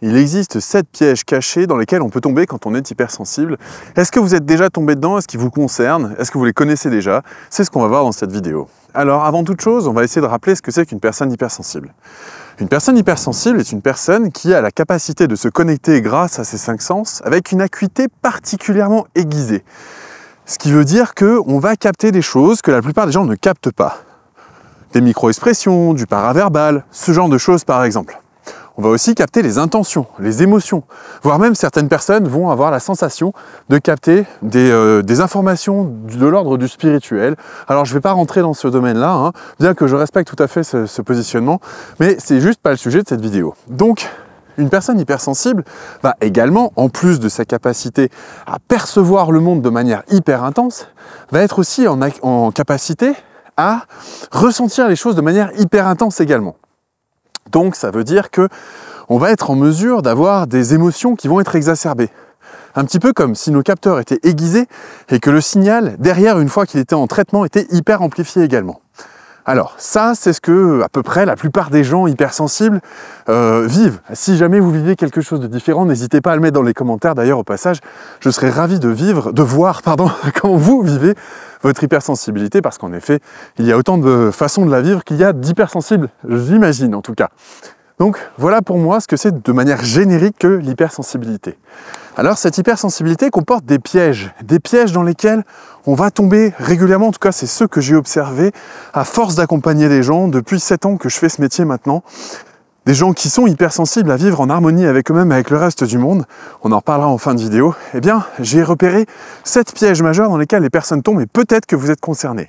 Il existe 7 pièges cachés dans lesquels on peut tomber quand on est hypersensible. Est-ce que vous êtes déjà tombé dedans? Est-ce qu'ils vous concernent? Est-ce que vous les connaissez déjà? C'est ce qu'on va voir dans cette vidéo. Alors, avant toute chose, on va essayer de rappeler ce que c'est qu'une personne hypersensible. Une personne hypersensible est une personne qui a la capacité de se connecter grâce à ses 5 sens avec une acuité particulièrement aiguisée. Ce qui veut dire qu'on va capter des choses que la plupart des gens ne captent pas. Des micro-expressions, du paraverbal, ce genre de choses par exemple. On va aussi capter les intentions, les émotions, voire même certaines personnes vont avoir la sensation de capter des informations de l'ordre du spirituel. Alors je ne vais pas rentrer dans ce domaine-là, hein, bien que je respecte tout à fait ce positionnement, mais c'est juste pas le sujet de cette vidéo. Donc, une personne hypersensible va également, en plus de sa capacité à percevoir le monde de manière hyper intense, va être aussi en capacité à ressentir les choses de manière hyper intense également. Donc ça veut dire que on va être en mesure d'avoir des émotions qui vont être exacerbées. Un petit peu comme si nos capteurs étaient aiguisés et que le signal, derrière, une fois qu'il était en traitement, était hyper amplifié également. Alors ça, c'est ce que à peu près la plupart des gens hypersensibles vivent. Si jamais vous vivez quelque chose de différent, n'hésitez pas à le mettre dans les commentaires. D'ailleurs, au passage, je serais ravi de voir comment vous vivez votre hypersensibilité, parce qu'en effet, il y a autant de façons de la vivre qu'il y a d'hypersensibles, j'imagine en tout cas. Donc voilà pour moi ce que c'est de manière générique que l'hypersensibilité. Alors cette hypersensibilité comporte des pièges dans lesquels on va tomber régulièrement, en tout cas c'est ceux que j'ai observés à force d'accompagner des gens depuis 7 ans que je fais ce métier maintenant. Des gens qui sont hypersensibles à vivre en harmonie avec eux-mêmes, avec le reste du monde, on en reparlera en fin de vidéo, eh bien j'ai repéré 7 pièges majeurs dans lesquels les personnes tombent et peut-être que vous êtes concernés.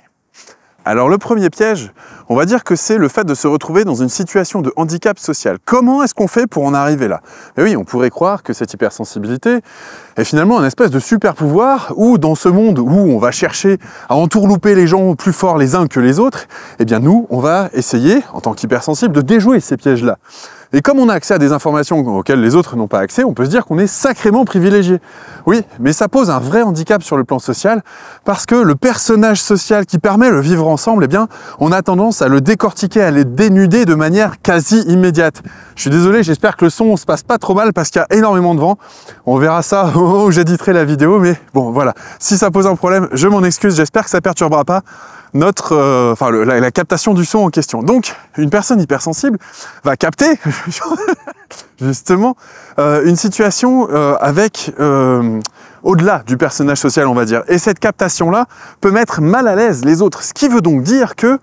Alors le premier piège, on va dire que c'est le fait de se retrouver dans une situation de handicap social. Comment est-ce qu'on fait pour en arriver là? Et oui, on pourrait croire que cette hypersensibilité est finalement un espèce de super pouvoir où dans ce monde où on va chercher à entourlouper les gens plus forts les uns que les autres, eh bien nous, on va essayer, en tant qu'hypersensible, de déjouer ces pièges-là. Et comme on a accès à des informations auxquelles les autres n'ont pas accès, on peut se dire qu'on est sacrément privilégié. Oui, mais ça pose un vrai handicap sur le plan social, parce que le personnage social qui permet le vivre ensemble, eh bien, on a tendance à le décortiquer, à le dénuder de manière quasi immédiate. Je suis désolé, j'espère que le son se passe pas trop mal, parce qu'il y a énormément de vent. On verra ça au moment où j'éditerai la vidéo, mais bon, voilà. Si ça pose un problème, je m'en excuse, j'espère que ça perturbera pas la captation du son en question. Donc, une personne hypersensible va capter justement une situation avec au-delà du personnage social, on va dire. Et cette captation-là peut mettre mal à l'aise les autres. Ce qui veut donc dire que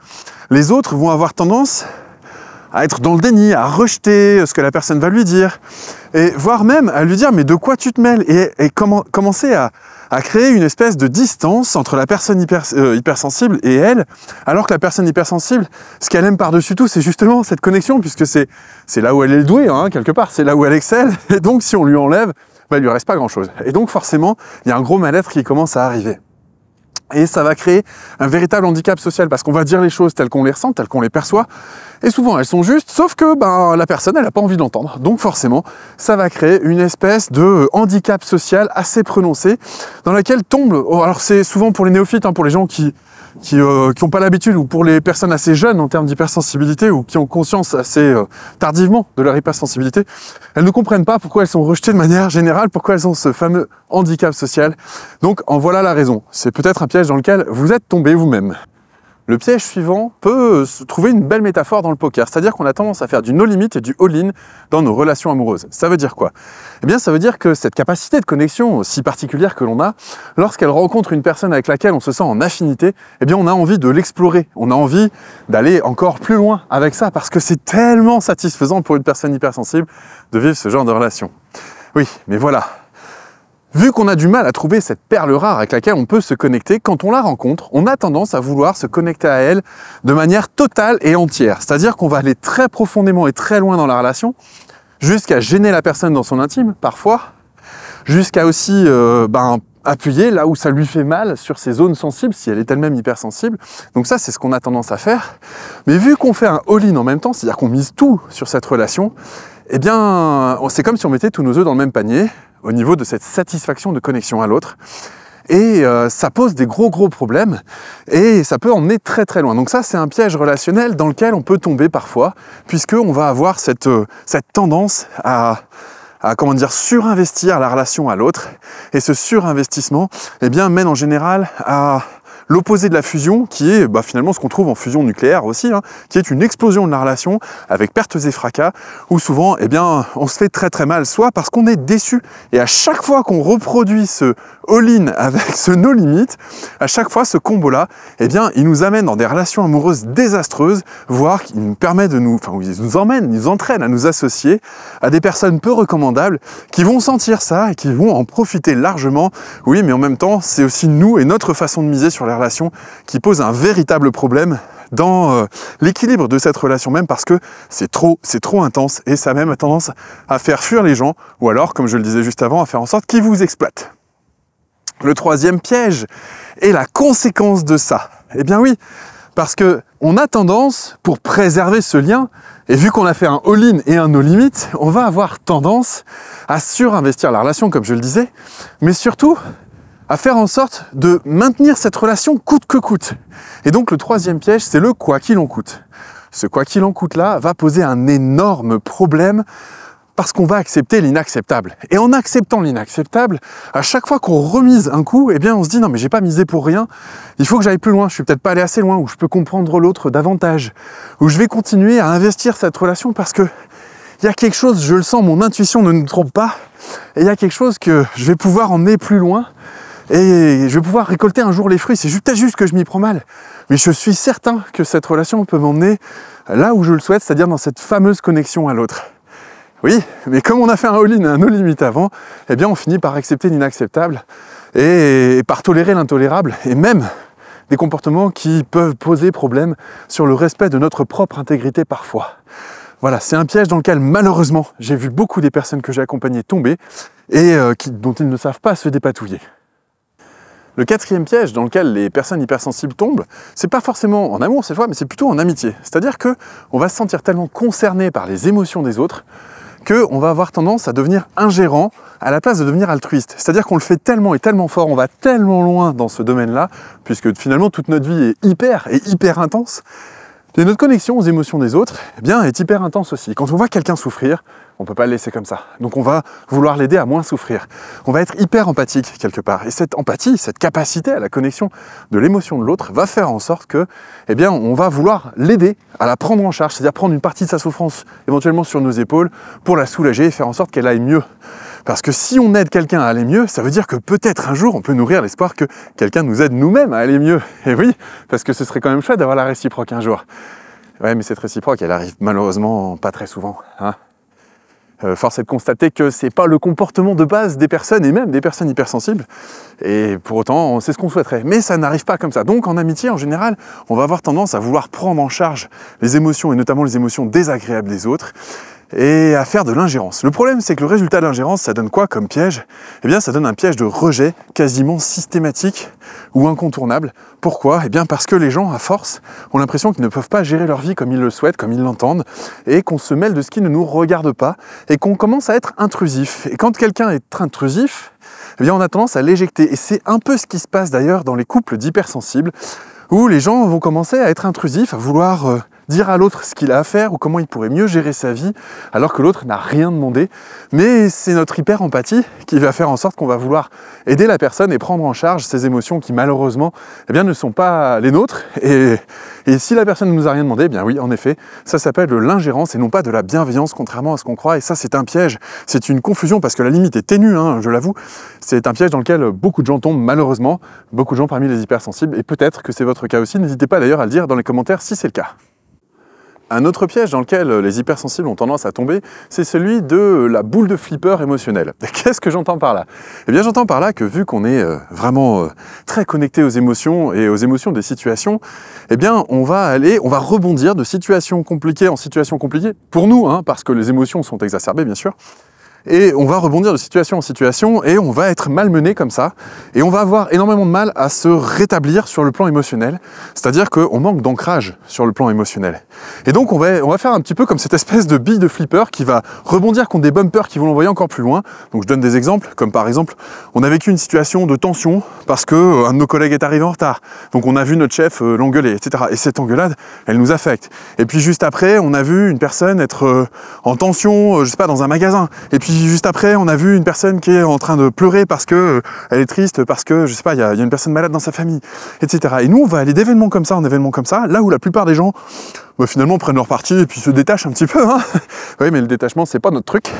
les autres vont avoir tendance à être dans le déni, à rejeter ce que la personne va lui dire, et voire même à lui dire « mais de quoi tu te mêles ?» et commencer à créer une espèce de distance entre la personne hypersensible et elle, alors que la personne hypersensible, ce qu'elle aime par-dessus tout, c'est justement cette connexion, puisque c'est là où elle est douée, hein, quelque part, c'est là où elle excelle, et donc si on lui enlève, il lui reste pas grand-chose. Et donc forcément, il y a un gros mal-être qui commence à arriver. Et ça va créer un véritable handicap social, parce qu'on va dire les choses telles qu'on les ressent, telles qu'on les perçoit, et souvent elles sont justes, sauf que la personne, elle n'a pas envie d'entendre. Donc forcément, ça va créer une espèce de handicap social assez prononcé, dans laquelle tombe, alors c'est souvent pour les néophytes, hein, pour les gens qui n'ont pas l'habitude, ou pour les personnes assez jeunes en termes d'hypersensibilité, ou qui ont conscience assez tardivement de leur hypersensibilité, elles ne comprennent pas pourquoi elles sont rejetées de manière générale, pourquoi elles ont ce fameux handicap social. Donc en voilà la raison. C'est peut-être un piège dans lequel vous êtes tombé vous-même. Le piège suivant peut se trouver une belle métaphore dans le poker, c'est-à-dire qu'on a tendance à faire du no-limit et du all-in dans nos relations amoureuses. Ça veut dire quoi? Eh bien, ça veut dire que cette capacité de connexion si particulière que l'on a, lorsqu'elle rencontre une personne avec laquelle on se sent en affinité, eh bien, on a envie de l'explorer, on a envie d'aller encore plus loin avec ça, parce que c'est tellement satisfaisant pour une personne hypersensible de vivre ce genre de relation. Oui, mais voilà. Vu qu'on a du mal à trouver cette perle rare avec laquelle on peut se connecter, quand on la rencontre, on a tendance à vouloir se connecter à elle de manière totale et entière. C'est-à-dire qu'on va aller très profondément et très loin dans la relation, jusqu'à gêner la personne dans son intime, parfois, jusqu'à aussi appuyer là où ça lui fait mal sur ses zones sensibles, si elle est elle-même hypersensible. Donc ça, c'est ce qu'on a tendance à faire. Mais vu qu'on fait un all-in en même temps, c'est-à-dire qu'on mise tout sur cette relation, eh bien, c'est comme si on mettait tous nos œufs dans le même panier, au niveau de cette satisfaction de connexion à l'autre. Et ça pose des gros problèmes, et ça peut emmener très loin. Donc ça, c'est un piège relationnel dans lequel on peut tomber parfois, puisqu'on va avoir cette tendance à comment dire, surinvestir la relation à l'autre. Et ce surinvestissement, eh bien, mène en général à l'opposé de la fusion, qui est finalement ce qu'on trouve en fusion nucléaire aussi, qui est une explosion de la relation avec pertes et fracas, où souvent, eh bien, on se fait très très mal, soit parce qu'on est déçu, et à chaque fois qu'on reproduit ce all-in avec ce no limit, à chaque fois ce combo-là, eh bien, il nous amène dans des relations amoureuses désastreuses, voire qui nous permet de nous, ils nous entraînent à nous associer à des personnes peu recommandables qui vont sentir ça et qui vont en profiter largement. Oui, mais en même temps, c'est aussi nous et notre façon de miser sur les relations qui pose un véritable problème dans l'équilibre de cette relation même, parce que c'est trop intense et ça a même tendance à faire fuir les gens, ou alors, comme je le disais juste avant, à faire en sorte qu'ils vous exploitent. Le troisième piège est la conséquence de ça. Eh bien oui, parce que on a tendance, pour préserver ce lien, et vu qu'on a fait un all-in et un no limit, on va avoir tendance à surinvestir la relation, comme je le disais, mais surtout à faire en sorte de maintenir cette relation coûte que coûte. Et donc le troisième piège, c'est le quoi qu'il en coûte. Ce quoi qu'il en coûte là va poser un énorme problème parce qu'on va accepter l'inacceptable. Et en acceptant l'inacceptable, à chaque fois qu'on remise un coup, eh bien on se dit non mais j'ai pas misé pour rien, il faut que j'aille plus loin, je suis peut-être pas allé assez loin, ou je peux comprendre l'autre davantage, ou je vais continuer à investir cette relation parce que il y a quelque chose, je le sens, mon intuition ne nous trompe pas, et il y a quelque chose que je vais pouvoir emmener plus loin, et je vais pouvoir récolter un jour les fruits. C'est peut-être juste que je m'y prends mal, mais je suis certain que cette relation peut m'emmener là où je le souhaite, c'est-à-dire dans cette fameuse connexion à l'autre. Oui, mais comme on a fait un all-in et un no limit avant, eh bien on finit par accepter l'inacceptable et par tolérer l'intolérable, et même des comportements qui peuvent poser problème sur le respect de notre propre intégrité parfois. Voilà, c'est un piège dans lequel malheureusement j'ai vu beaucoup des personnes que j'ai accompagnées tomber et dont ils ne savent pas se dépatouiller. Le quatrième piège dans lequel les personnes hypersensibles tombent, c'est pas forcément en amour cette fois, mais c'est plutôt en amitié. C'est-à-dire que on va se sentir tellement concerné par les émotions des autres qu'on va avoir tendance à devenir ingérant à la place de devenir altruiste. C'est-à-dire qu'on le fait tellement et tellement fort, on va tellement loin dans ce domaine-là, puisque finalement toute notre vie est hyper intense, et notre connexion aux émotions des autres, eh bien, est hyper intense aussi. Quand on voit quelqu'un souffrir, on ne peut pas le laisser comme ça. Donc on va vouloir l'aider à moins souffrir. On va être hyper empathique quelque part. Et cette empathie, cette capacité à la connexion de l'émotion de l'autre va faire en sorte que, eh bien, on va vouloir l'aider à la prendre en charge, c'est-à-dire prendre une partie de sa souffrance éventuellement sur nos épaules pour la soulager et faire en sorte qu'elle aille mieux. Parce que si on aide quelqu'un à aller mieux, ça veut dire que peut-être un jour on peut nourrir l'espoir que quelqu'un nous aide nous-mêmes à aller mieux. Et oui, parce que ce serait quand même chouette d'avoir la réciproque un jour. Ouais, mais cette réciproque, elle arrive malheureusement pas très souvent. Force est de constater que c'est pas le comportement de base des personnes, et même des personnes hypersensibles. Et pour autant, c'est ce qu'on souhaiterait. Mais ça n'arrive pas comme ça. Donc en amitié, en général, on va avoir tendance à vouloir prendre en charge les émotions, et notamment les émotions désagréables des autres, et à faire de l'ingérence. Le problème, c'est que le résultat de l'ingérence, ça donne quoi comme piège? Eh bien, ça donne un piège de rejet quasiment systématique ou incontournable. Pourquoi? Eh bien, parce que les gens, à force, ont l'impression qu'ils ne peuvent pas gérer leur vie comme ils le souhaitent, comme ils l'entendent, et qu'on se mêle de ce qui ne nous regarde pas, et qu'on commence à être intrusif. Et quand quelqu'un est intrusif, eh bien, on a tendance à l'éjecter. Et c'est un peu ce qui se passe d'ailleurs dans les couples d'hypersensibles, où les gens vont commencer à être intrusifs, à vouloir dire à l'autre ce qu'il a à faire ou comment il pourrait mieux gérer sa vie, alors que l'autre n'a rien demandé. Mais c'est notre hyper-empathie qui va faire en sorte qu'on va vouloir aider la personne et prendre en charge ses émotions qui, malheureusement, eh bien, ne sont pas les nôtres. Et si la personne ne nous a rien demandé, eh bien oui, en effet, ça s'appelle de l'ingérence et non pas de la bienveillance, contrairement à ce qu'on croit. Et ça, c'est un piège. C'est une confusion parce que la limite est ténue, je l'avoue. C'est un piège dans lequel beaucoup de gens tombent, malheureusement. Beaucoup de gens parmi les hypersensibles. Et peut-être que c'est votre cas aussi. N'hésitez pas d'ailleurs à le dire dans les commentaires si c'est le cas. Un autre piège dans lequel les hypersensibles ont tendance à tomber, c'est celui de la boule de flipper émotionnelle. Qu'est-ce que j'entends par là? Eh bien, j'entends par là que vu qu'on est vraiment très connecté aux émotions et aux émotions des situations, eh bien, on va rebondir de situation compliquée en situation compliquée, pour nous, parce que les émotions sont exacerbées, bien sûr. Et on va rebondir de situation en situation et on va être malmené comme ça. Et on va avoir énormément de mal à se rétablir sur le plan émotionnel. C'est-à-dire qu'on manque d'ancrage sur le plan émotionnel. Et donc on va faire un petit peu comme cette espèce de bille de flipper qui va rebondir contre des bumpers qui vont l'envoyer encore plus loin. Donc je donne des exemples, comme par exemple, on a vécu une situation de tension parce qu'un de nos collègues est arrivé en retard. Donc on a vu notre chef l'engueuler, etc. Et cette engueulade, elle nous affecte. Et puis juste après, on a vu une personne être en tension, je sais pas, dans un magasin. Et puis puis juste après, on a vu une personne qui est en train de pleurer parce que elle est triste, parce que, je sais pas, il y a une personne malade dans sa famille, etc. Et nous, on va aller d'événement comme ça en événement comme ça, là où la plupart des gens, finalement, prennent leur parti et puis se détachent un petit peu, hein. Oui, mais le détachement, c'est pas notre truc.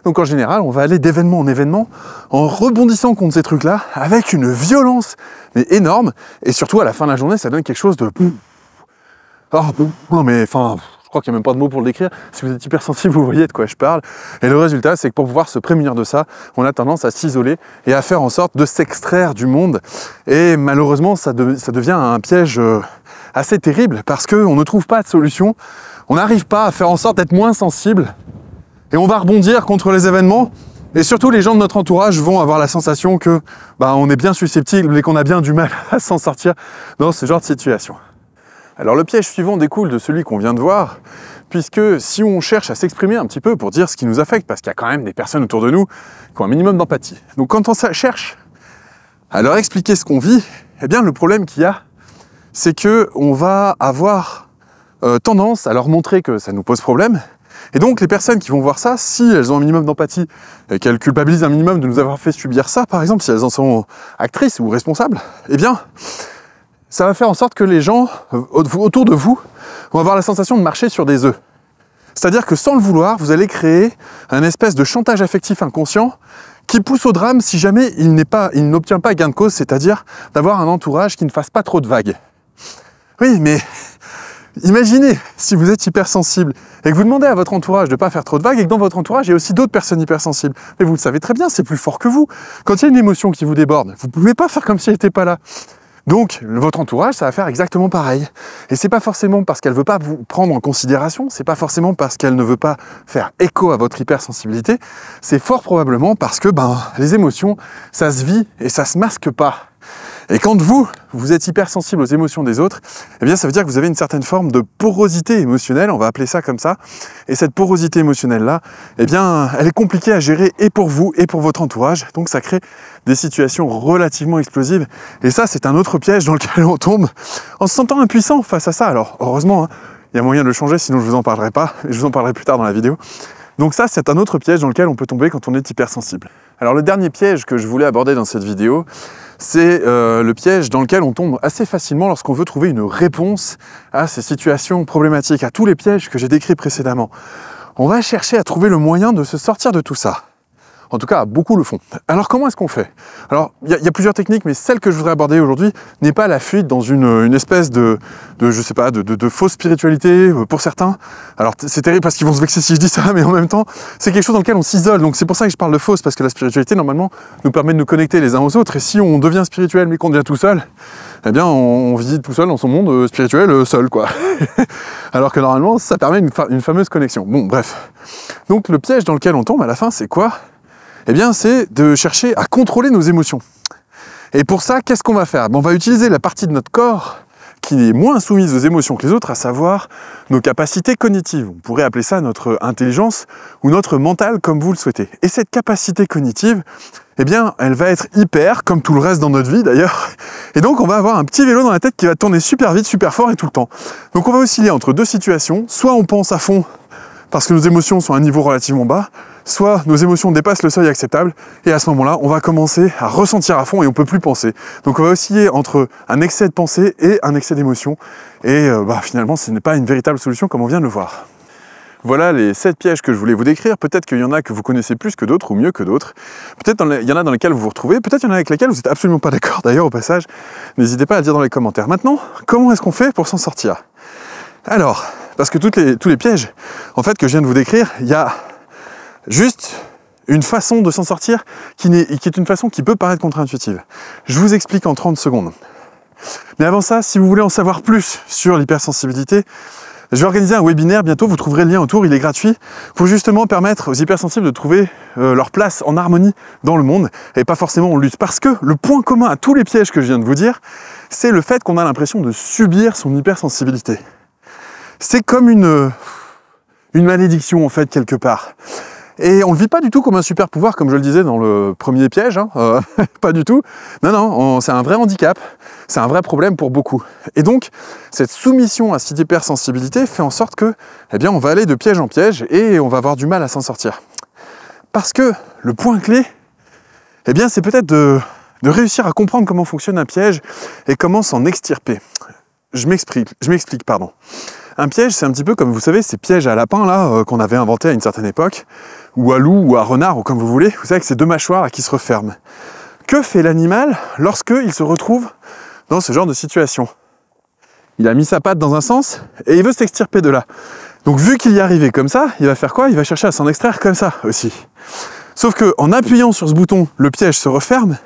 Donc en général, on va aller d'événement en événement en rebondissant contre ces trucs-là avec une violence mais énorme. Et surtout, à la fin de la journée, ça donne quelque chose de... non mais enfin... Je crois qu'il n'y a même pas de mots pour le décrire. Si vous êtes hypersensible, vous voyez de quoi je parle. Et le résultat, c'est que pour pouvoir se prémunir de ça, on a tendance à s'isoler et à faire en sorte de s'extraire du monde. Et malheureusement, ça devient un piège assez terrible parce qu'on ne trouve pas de solution. On n'arrive pas à faire en sorte d'être moins sensible. Et on va rebondir contre les événements. Et surtout, les gens de notre entourage vont avoir la sensation que on est bien susceptible et qu'on a bien du mal à s'en sortir dans ce genre de situation. Alors le piège suivant découle de celui qu'on vient de voir, puisque si on cherche à s'exprimer un petit peu pour dire ce qui nous affecte, parce qu'il y a quand même des personnes autour de nous qui ont un minimum d'empathie. Donc quand on cherche à leur expliquer ce qu'on vit, eh bien le problème qu'il y a, c'est qu'on va avoir tendance à leur montrer que ça nous pose problème. Et donc les personnes qui vont voir ça, si elles ont un minimum d'empathie et qu'elles culpabilisent un minimum de nous avoir fait subir ça, par exemple, si elles en sont actrices ou responsables, eh bien, ça va faire en sorte que les gens autour de vous vont avoir la sensation de marcher sur des œufs. C'est-à-dire que sans le vouloir, vous allez créer un espèce de chantage affectif inconscient qui pousse au drame si jamais il n'obtient pas gain de cause, c'est-à-dire d'avoir un entourage qui ne fasse pas trop de vagues. Oui, mais imaginez si vous êtes hypersensible et que vous demandez à votre entourage de ne pas faire trop de vagues et que dans votre entourage, il y a aussi d'autres personnes hypersensibles. Mais vous le savez très bien, c'est plus fort que vous. Quand il y a une émotion qui vous déborde, vous ne pouvez pas faire comme si elle n'était pas là. Donc, votre entourage, ça va faire exactement pareil. Et c'est pas forcément parce qu'elle veut pas vous prendre en considération, c'est pas forcément parce qu'elle ne veut pas faire écho à votre hypersensibilité, c'est fort probablement parce que, les émotions, ça se vit et ça se masque pas. Et quand vous êtes hypersensible aux émotions des autres, eh bien ça veut dire que vous avez une certaine forme de porosité émotionnelle, on va appeler ça comme ça. Et cette porosité émotionnelle-là, eh bien, elle est compliquée à gérer et pour vous et pour votre entourage. Donc ça crée des situations relativement explosives. Et ça, c'est un autre piège dans lequel on tombe en se sentant impuissant face à ça. Alors, heureusement, il y a moyen de le changer, sinon je vous en parlerai pas. Et je vous en parlerai plus tard dans la vidéo. Donc ça, c'est un autre piège dans lequel on peut tomber quand on est hypersensible. Alors le dernier piège que je voulais aborder dans cette vidéo, c'est le piège dans lequel on tombe assez facilement lorsqu'on veut trouver une réponse à ces situations problématiques, à tous les pièges que j'ai décrits précédemment. On va chercher à trouver le moyen de se sortir de tout ça. En tout cas, beaucoup le font. Alors comment est-ce qu'on fait? Alors, il y a plusieurs techniques, mais celle que je voudrais aborder aujourd'hui n'est pas la fuite dans une espèce de fausse spiritualité pour certains. Alors, c'est terrible parce qu'ils vont se vexer si je dis ça, mais en même temps, c'est quelque chose dans lequel on s'isole. Donc c'est pour ça que je parle de fausse, parce que la spiritualité, normalement, nous permet de nous connecter les uns aux autres. Et si on devient spirituel, mais qu'on devient tout seul, eh bien, on vit tout seul dans son monde spirituel, seul, quoi. Alors que normalement, ça permet une fameuse connexion. Bon, bref. Donc, le piège dans lequel on tombe à la fin, c'est quoi? Eh bien, c'est de chercher à contrôler nos émotions. Et pour ça, qu'est-ce qu'on va faire? On va utiliser la partie de notre corps qui est moins soumise aux émotions que les autres, à savoir nos capacités cognitives. On pourrait appeler ça notre intelligence ou notre mental, comme vous le souhaitez. Et cette capacité cognitive, eh bien, elle va être hyper, comme tout le reste dans notre vie d'ailleurs. Et donc, on va avoir un petit vélo dans la tête qui va tourner super vite, super fort et tout le temps. Donc, on va osciller entre deux situations. Soit on pense à fond parce que nos émotions sont à un niveau relativement bas, soit nos émotions dépassent le seuil acceptable, et à ce moment-là, on va commencer à ressentir à fond et on ne peut plus penser. Donc on va osciller entre un excès de pensée et un excès d'émotion, et finalement, ce n'est pas une véritable solution comme on vient de le voir. Voilà les 7 pièges que je voulais vous décrire. Peut-être qu'il y en a que vous connaissez plus que d'autres ou mieux que d'autres. Peut-être il y en a dans lesquels vous vous retrouvez, peut-être il y en a avec lesquels vous n'êtes absolument pas d'accord. D'ailleurs, au passage, n'hésitez pas à le dire dans les commentaires. Maintenant, comment est-ce qu'on fait pour s'en sortir? Alors, parce que tous les pièges, en fait, que je viens de vous décrire, il y a juste une façon de s'en sortir qui est une façon qui peut paraître contre-intuitive. Je vous explique en 30 secondes. Mais avant ça, si vous voulez en savoir plus sur l'hypersensibilité, je vais organiser un webinaire bientôt, vous trouverez le lien autour, il est gratuit, pour justement permettre aux hypersensibles de trouver leur place en harmonie dans le monde, et pas forcément en lutte. Parce que le point commun à tous les pièges que je viens de vous dire, c'est le fait qu'on a l'impression de subir son hypersensibilité. C'est comme une malédiction, en fait, quelque part. Et on ne le vit pas du tout comme un super pouvoir, comme je le disais dans le premier piège, pas du tout. Non, c'est un vrai handicap, c'est un vrai problème pour beaucoup. Et donc, cette soumission à cette hypersensibilité fait en sorte que, eh bien, on va aller de piège en piège et on va avoir du mal à s'en sortir. Parce que le point clé, eh bien, c'est peut-être de réussir à comprendre comment fonctionne un piège et comment s'en extirper. Je m'explique, pardon. Un piège, c'est un petit peu comme, vous savez, ces pièges à lapin là qu'on avait inventés à une certaine époque, ou à loup, ou à renard, ou comme vous voulez. Vous savez, avec ces deux mâchoires là, qui se referment. Que fait l'animal lorsqu'il se retrouve dans ce genre de situation? Il a mis sa patte dans un sens et il veut s'extirper de là. Donc vu qu'il y est arrivé comme ça, il va faire quoi? Il va chercher à s'en extraire comme ça aussi. Sauf qu'en appuyant sur ce bouton, le piège se referme,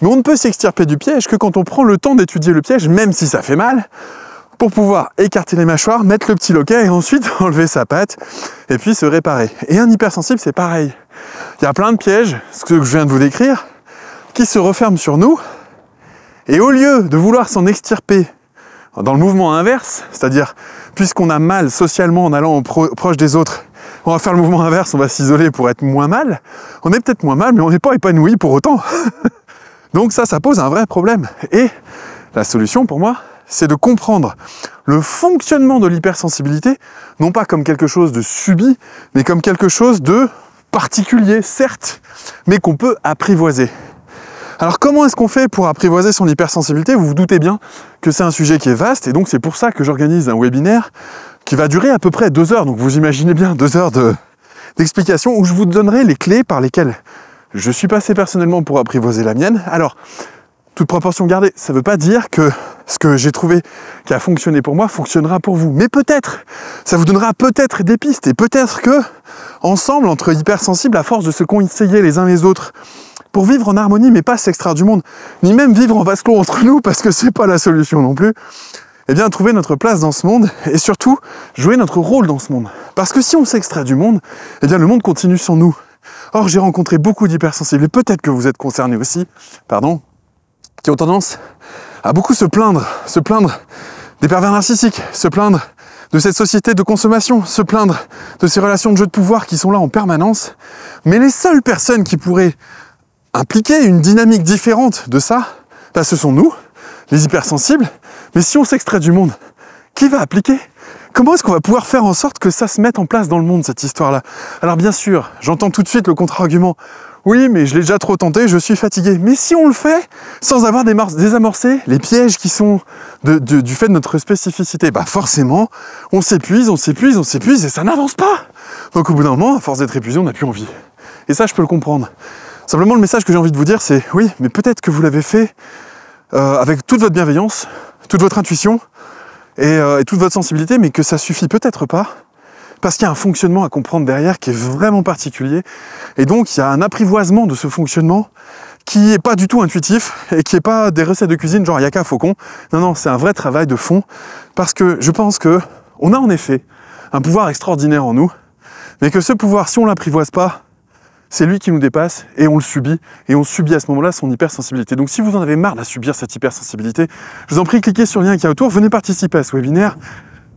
mais on ne peut s'extirper du piège que quand on prend le temps d'étudier le piège, même si ça fait mal, pour pouvoir écarter les mâchoires, mettre le petit loquet et ensuite enlever sa patte et puis se réparer. Et un hypersensible, c'est pareil. Il y a plein de pièges, ce que je viens de vous décrire, qui se referment sur nous, et au lieu de vouloir s'en extirper dans le mouvement inverse, c'est-à-dire puisqu'on a mal socialement en allant proche des autres, on va faire le mouvement inverse, on va s'isoler pour être moins mal. On est peut-être moins mal, mais on n'est pas épanoui pour autant. Donc ça pose un vrai problème. Et la solution pour moi, c'est de comprendre le fonctionnement de l'hypersensibilité, non pas comme quelque chose de subi, mais comme quelque chose de particulier, certes, mais qu'on peut apprivoiser. Alors comment est-ce qu'on fait pour apprivoiser son hypersensibilité? Vous vous doutez bien que c'est un sujet qui est vaste, et donc c'est pour ça que j'organise un webinaire qui va durer à peu près 2 heures. Donc vous imaginez bien 2 heures d'explication où je vous donnerai les clés par lesquelles je suis passé personnellement pour apprivoiser la mienne. Alors, toute proportion gardée, ça ne veut pas dire que ce que j'ai trouvé qui a fonctionné pour moi fonctionnera pour vous. Mais peut-être, ça vous donnera peut-être des pistes, et peut-être que, ensemble, entre hypersensibles, à force de se conseiller les uns les autres, pour vivre en harmonie, mais pas s'extraire du monde, ni même vivre en vase clos entre nous, parce que c'est pas la solution non plus, eh bien, trouver notre place dans ce monde, et surtout, jouer notre rôle dans ce monde. Parce que si on s'extrait du monde, eh bien, le monde continue sans nous. Or, j'ai rencontré beaucoup d'hypersensibles, et peut-être que vous êtes concernés aussi, qui ont tendance à beaucoup se plaindre des pervers narcissiques, se plaindre de cette société de consommation, se plaindre de ces relations de jeu de pouvoir qui sont là en permanence. Mais les seules personnes qui pourraient impliquer une dynamique différente de ça, ce sont nous, les hypersensibles. Mais si on s'extrait du monde, qui va appliquer? Comment est-ce qu'on va pouvoir faire en sorte que ça se mette en place dans le monde, cette histoire-là? Alors bien sûr, j'entends tout de suite le contre-argument. Oui, mais je l'ai déjà trop tenté, je suis fatigué. Mais si on le fait sans avoir désamorcé les pièges qui sont du fait de notre spécificité, forcément, on s'épuise, et ça n'avance pas. Donc au bout d'un moment, à force d'être épuisé, on n'a plus envie. Et ça, je peux le comprendre. Simplement, le message que j'ai envie de vous dire, c'est oui, mais peut-être que vous l'avez fait avec toute votre bienveillance, toute votre intuition et toute votre sensibilité, mais que ça suffit peut-être pas. Parce qu'il y a un fonctionnement à comprendre derrière qui est vraiment particulier. Et donc, il y a un apprivoisement de ce fonctionnement qui n'est pas du tout intuitif et qui n'est pas des recettes de cuisine genre Yaka Faucon. Non, c'est un vrai travail de fond. Parce que je pense qu'on a en effet un pouvoir extraordinaire en nous, mais que ce pouvoir, si on ne l'apprivoise pas, c'est lui qui nous dépasse et on le subit. Et on subit à ce moment-là son hypersensibilité. Donc si vous en avez marre de subir cette hypersensibilité, je vous en prie, cliquez sur le lien qui est autour, venez participer à ce webinaire.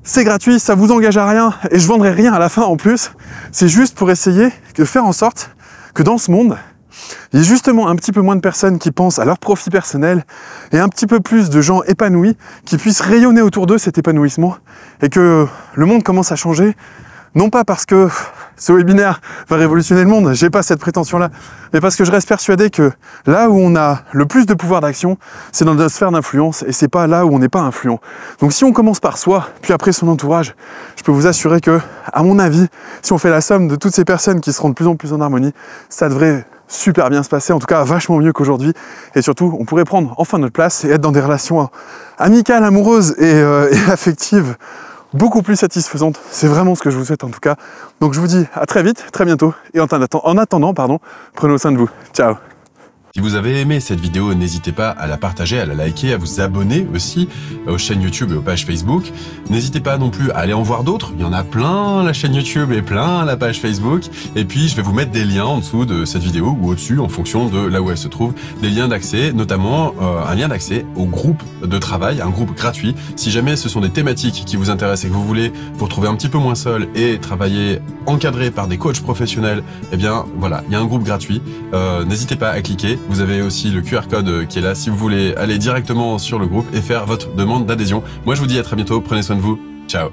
C'est gratuit, ça vous engage à rien et je vendrai rien à la fin en plus. C'est juste pour essayer de faire en sorte que dans ce monde, il y ait justement un petit peu moins de personnes qui pensent à leur profit personnel et un petit peu plus de gens épanouis qui puissent rayonner autour d'eux cet épanouissement et que le monde commence à changer. Non pas parce que ce webinaire va révolutionner le monde, j'ai pas cette prétention-là, mais parce que je reste persuadé que là où on a le plus de pouvoir d'action, c'est dans notre sphère d'influence, et c'est pas là où on n'est pas influent. Donc si on commence par soi, puis après son entourage, je peux vous assurer que, à mon avis, si on fait la somme de toutes ces personnes qui seront de plus en plus en harmonie, ça devrait super bien se passer, en tout cas vachement mieux qu'aujourd'hui, et surtout, on pourrait prendre enfin notre place et être dans des relations amicales, amoureuses et affectives, beaucoup plus satisfaisante. C'est vraiment ce que je vous souhaite en tout cas. Donc je vous dis à très vite, très bientôt. Et en attendant, prenez soin de vous. Ciao. Si vous avez aimé cette vidéo, n'hésitez pas à la partager, à la liker, à vous abonner aussi aux chaînes YouTube et aux pages Facebook. N'hésitez pas non plus à aller en voir d'autres. Il y en a plein la chaîne YouTube et plein la page Facebook. Et puis je vais vous mettre des liens en dessous de cette vidéo ou au-dessus en fonction de là où elle se trouve. Des liens d'accès, notamment un lien d'accès au groupe de travail, un groupe gratuit. Si jamais ce sont des thématiques qui vous intéressent et que vous voulez vous retrouver un petit peu moins seul et travailler encadré par des coachs professionnels, eh bien voilà, il y a un groupe gratuit. N'hésitez pas à cliquer. Vous avez aussi le QR code qui est là si vous voulez aller directement sur le groupe et faire votre demande d'adhésion. Moi, je vous dis à très bientôt. Prenez soin de vous. Ciao.